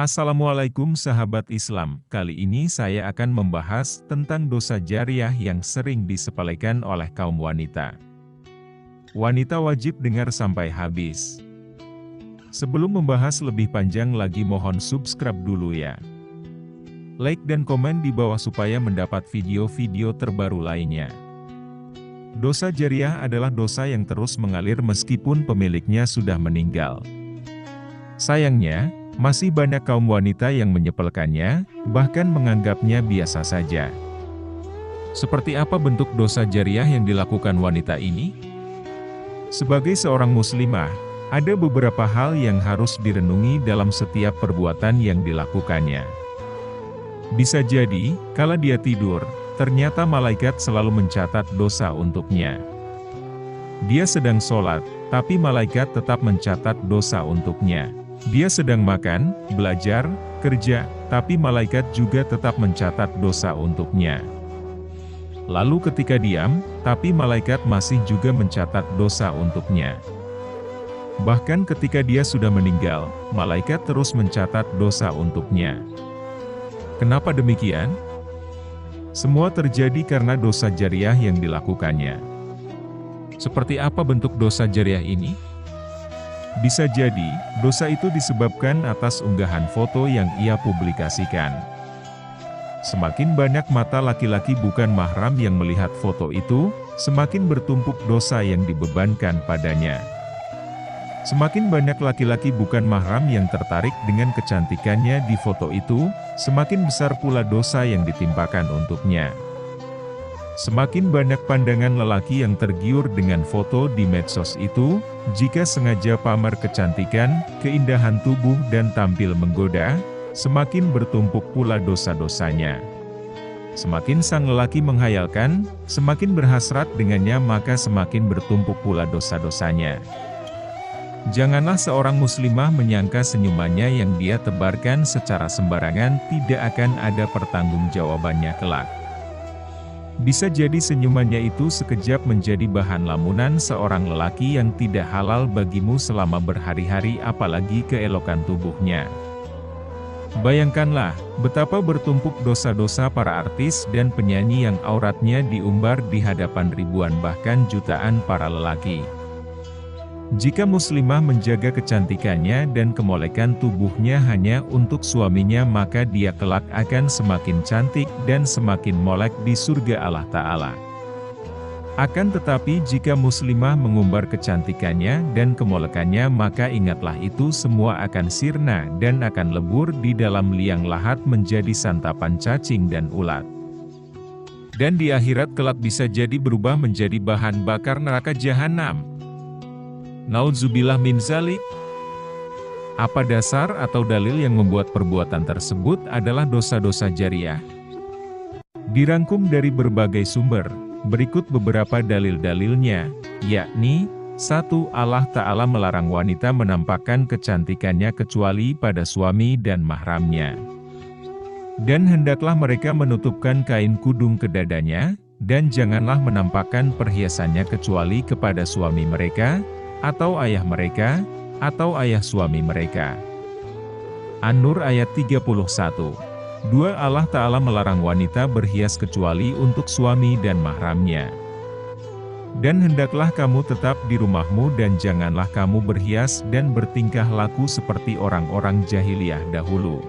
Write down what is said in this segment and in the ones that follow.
Assalamualaikum sahabat Islam, kali ini saya akan membahas tentang dosa jariah yang sering disepelekan oleh kaum wanita. Wanita wajib dengar sampai habis. Sebelum membahas lebih panjang lagi mohon subscribe dulu ya. Like dan komen di bawah supaya mendapat video-video terbaru lainnya. Dosa jariah adalah dosa yang terus mengalir meskipun pemiliknya sudah meninggal. Sayangnya, masih banyak kaum wanita yang menyepelekannya, bahkan menganggapnya biasa saja. Seperti apa bentuk dosa jariah yang dilakukan wanita ini? Sebagai seorang muslimah, ada beberapa hal yang harus direnungi dalam setiap perbuatan yang dilakukannya. Bisa jadi, kala dia tidur, ternyata malaikat selalu mencatat dosa untuknya. Dia sedang sholat, tapi malaikat tetap mencatat dosa untuknya. Dia sedang makan, belajar, kerja, tapi malaikat juga tetap mencatat dosa untuknya. Lalu ketika diam, tapi malaikat masih juga mencatat dosa untuknya. Bahkan ketika dia sudah meninggal, malaikat terus mencatat dosa untuknya. Kenapa demikian? Semua terjadi karena dosa jariah yang dilakukannya. Seperti apa bentuk dosa jariah ini? Bisa jadi, dosa itu disebabkan atas unggahan foto yang ia publikasikan. Semakin banyak mata laki-laki bukan mahram yang melihat foto itu, semakin bertumpuk dosa yang dibebankan padanya. Semakin banyak laki-laki bukan mahram yang tertarik dengan kecantikannya di foto itu, semakin besar pula dosa yang ditimpakan untuknya. Semakin banyak pandangan lelaki yang tergiur dengan foto di medsos itu, jika sengaja pamer kecantikan, keindahan tubuh dan tampil menggoda, semakin bertumpuk pula dosa-dosanya. Semakin sang lelaki menghayalkan, semakin berhasrat dengannya maka semakin bertumpuk pula dosa-dosanya. Janganlah seorang muslimah menyangka senyumannya yang dia tebarkan secara sembarangan tidak akan ada pertanggungjawabannya kelak. Bisa jadi senyumannya itu sekejap menjadi bahan lamunan seorang lelaki yang tidak halal bagimu selama berhari-hari apalagi keelokan tubuhnya. Bayangkanlah, betapa bertumpuk dosa-dosa para artis dan penyanyi yang auratnya diumbar di hadapan ribuan bahkan jutaan para lelaki. Jika muslimah menjaga kecantikannya dan kemolekan tubuhnya hanya untuk suaminya maka dia kelak akan semakin cantik dan semakin molek di surga Allah Ta'ala. Akan tetapi jika muslimah mengumbar kecantikannya dan kemolekannya maka ingatlah itu semua akan sirna dan akan lebur di dalam liang lahat menjadi santapan cacing dan ulat. Dan di akhirat kelak bisa jadi berubah menjadi bahan bakar neraka jahanam. Naudzubillah min dzalik. Apa dasar atau dalil yang membuat perbuatan tersebut adalah dosa-dosa jariah? Dirangkum dari berbagai sumber, berikut beberapa dalil-dalilnya, yakni 1. Allah Ta'ala melarang wanita menampakkan kecantikannya kecuali pada suami dan mahramnya. Dan hendaklah mereka menutupkan kain kudung ke dadanya, dan janganlah menampakkan perhiasannya kecuali kepada suami mereka, atau ayah mereka, atau ayah suami mereka. An-Nur ayat 31. 2. Allah Ta'ala melarang wanita berhias kecuali untuk suami dan mahramnya. Dan hendaklah kamu tetap di rumahmu dan janganlah kamu berhias dan bertingkah laku seperti orang-orang jahiliyah dahulu.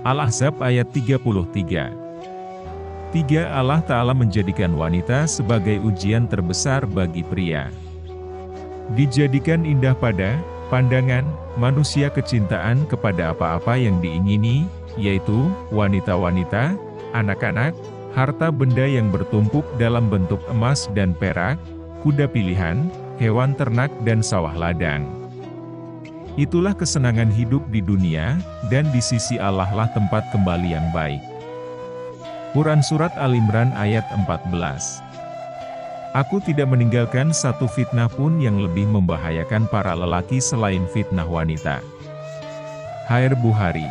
Al-Ahzab ayat 33. 3. Allah Ta'ala menjadikan wanita sebagai ujian terbesar bagi pria. Dijadikan indah pada pandangan manusia kecintaan kepada apa-apa yang diingini, yaitu wanita-wanita, anak-anak, harta benda yang bertumpuk dalam bentuk emas dan perak, kuda pilihan, hewan ternak dan sawah ladang. Itulah kesenangan hidup di dunia, dan di sisi Allah lah tempat kembali yang baik. Quran Surat Al-Imran ayat 14. Aku tidak meninggalkan satu fitnah pun yang lebih membahayakan para lelaki selain fitnah wanita. Hair Buhari.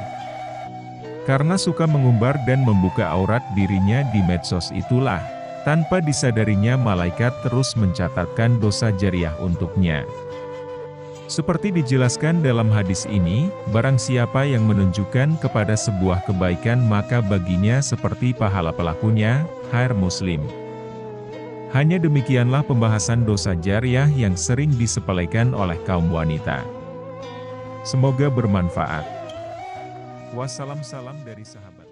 Karena suka mengumbar dan membuka aurat dirinya di medsos itulah, tanpa disadarinya malaikat terus mencatatkan dosa jariah untuknya. Seperti dijelaskan dalam hadis ini, barang siapa yang menunjukkan kepada sebuah kebaikan maka baginya seperti pahala pelakunya, hadits Muslim. Hanya demikianlah pembahasan dosa jariah yang sering disepelekan oleh kaum wanita. Semoga bermanfaat. Wassalam, salam dari sahabat.